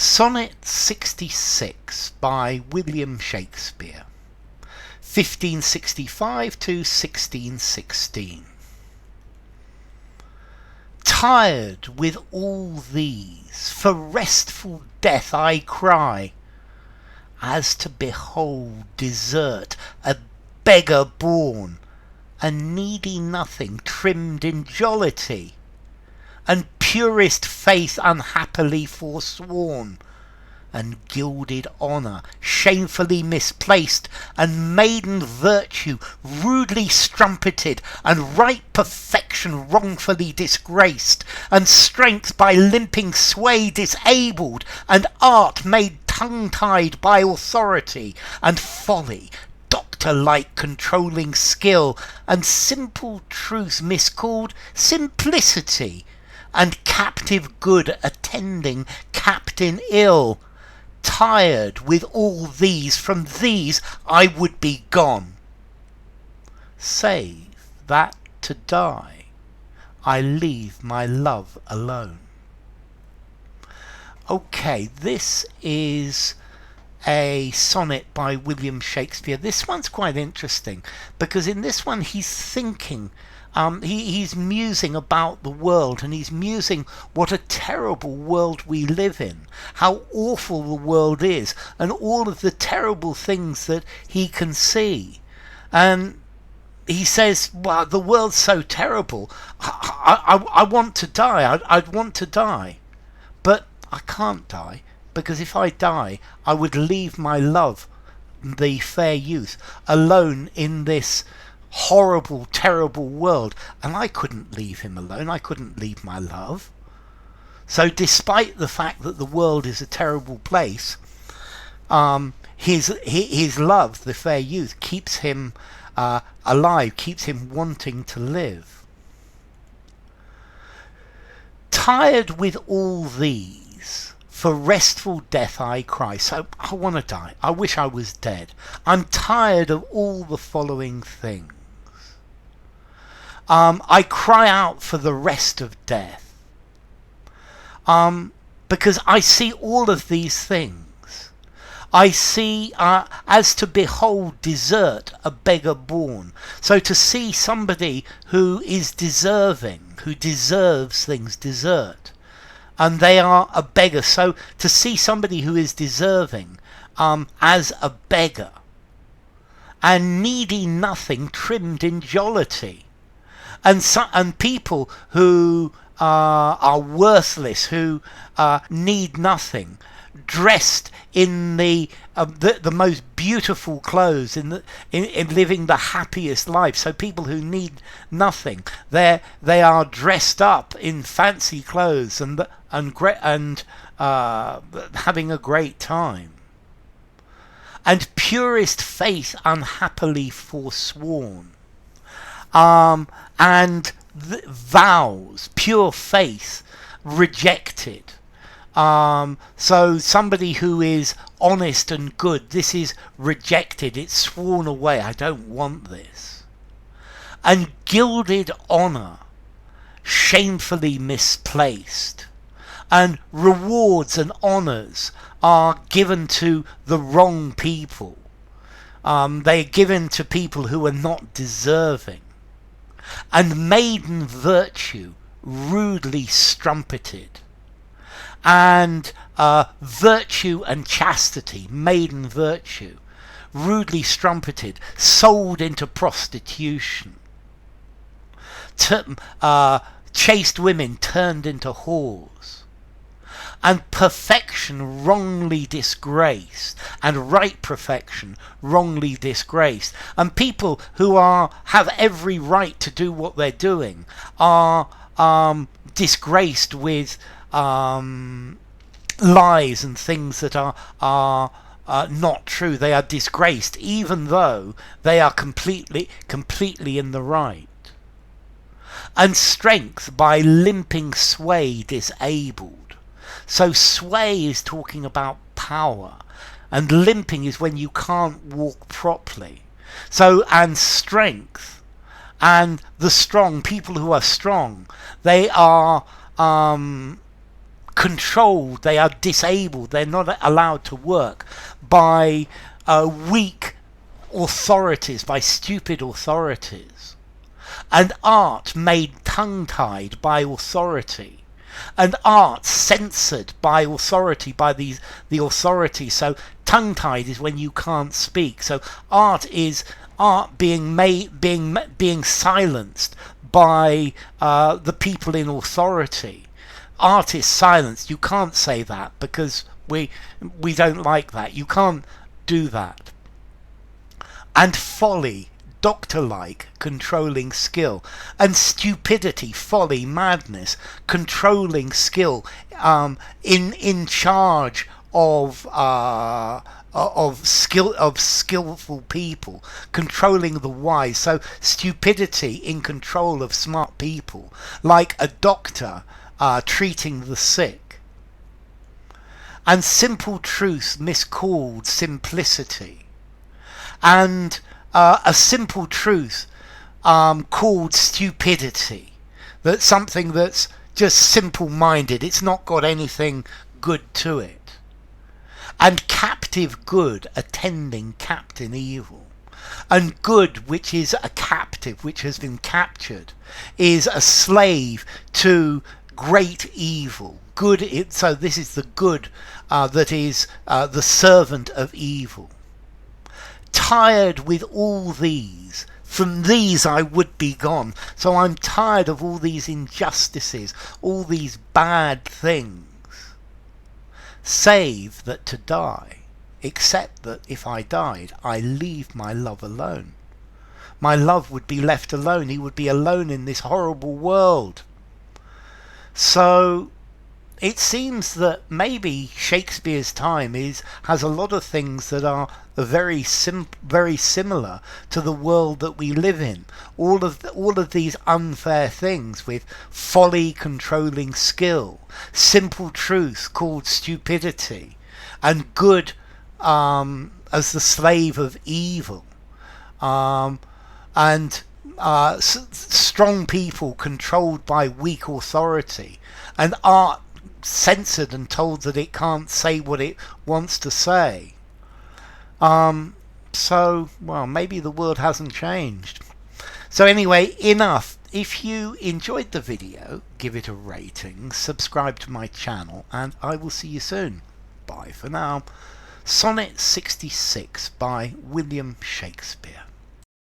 Sonnet 66 by William Shakespeare, 1565 to 1616. Tired with all these, for restful death I cry, as to behold desert, a beggar born, and needy nothing trimm'd in jollity, and purest faith unhappily forsworn, and gilded honour shamefully misplac'd, and maiden virtue rudely strumpeted, and right perfection wrongfully disgraced, and strength by limping sway disabled, and art made tongue-tied by authority, and folly doctor-like controlling skill, and simple truth miscall'd simplicity, and captive good attending captain ill. Tired with all these, from these I would be gone, save that to die I leave my love alone. Okay, this is a sonnet by William Shakespeare. This one's quite interesting because in this one he's thinking, he's musing about the world, and he's musing what a terrible world we live in, how awful the world is, and all of the terrible things that he can see. And he says, well, the world's so terrible, I want to die, I'd want to die, but I can't die, because if I die I would leave my love, the fair youth, alone in this horrible, terrible world, and I couldn't leave him alone, I couldn't leave my love. So despite the fact that the world is a terrible place, his love, the fair youth, keeps him alive, keeps him wanting to live. Tired with all these, for restful death I cry. So I want to die, I wish I was dead. I'm tired of all the following things. I cry out for the rest of death, because I see all of these things. I see, as to behold desert, a beggar born. So to see somebody who is deserving, who deserves things, desert, and they are a beggar. So to see somebody who is deserving as a beggar, and needy nothing trimm'd in jollity. And people who are worthless, who need nothing, dressed in the most beautiful clothes, in living the happiest life. So people who need nothing, they are dressed up in fancy clothes and having a great time. And purest faith unhappily forsworn. And vows, pure faith, rejected. So somebody who is honest and good, this is rejected, it's sworn away, I don't want this. And gilded honour, shamefully misplaced. And rewards and honours are given to the wrong people. They are given to people who are not deserving. And maiden virtue rudely strumpeted. And virtue and chastity, maiden virtue, rudely strumpeted, sold into prostitution. Chaste women turned into whores. And perfection wrongly disgraced, and right perfection wrongly disgraced. And people who have every right to do what they're doing are disgraced with lies and things that are not true. They are disgraced even though they are completely in the right. And strength by limping sway disabled. So sway is talking about power, and limping is when you can't walk properly. So, and strength, and the strong, people who are strong, they are controlled, they are disabled, they're not allowed to work by weak authorities, by stupid authorities. And art made tongue-tied by authority. And art censored by authority, by the authority. So tongue-tied is when you can't speak. So art is art being silenced by the people in authority. Art is silenced. You can't say that because we don't like that. You can't do that. And folly, doctor-like, controlling skill. And stupidity, folly, madness, controlling skill, in charge of skillful people, controlling the wise. So stupidity in control of smart people, like a doctor treating the sick. And simple truth miscall'd simplicity. And a simple truth called stupidity. That's something that's just simple-minded. It's not got anything good to it. And captive good attending captain evil. And good, which is a captive, which has been captured, is a slave to great evil. Good. So this is the good that is the servant of evil. Tired with all these, from these I would be gone. So I'm tired of all these injustices, all these bad things. Save that to die, except that if I died, I leave my love alone. My love would be left alone. He would be alone in this horrible world. So it seems that maybe Shakespeare's time has a lot of things that are very similar to the world that we live in. All of these unfair things, with folly controlling skill, simple truth called stupidity, and good as the slave of evil, and strong people controlled by weak authority, and art censored and told that it can't say what it wants to say. So, well, maybe the world hasn't changed. So anyway, enough. If you enjoyed the video, give it a rating, subscribe to my channel, and I will see you soon. Bye for now. Sonnet 66 by William Shakespeare.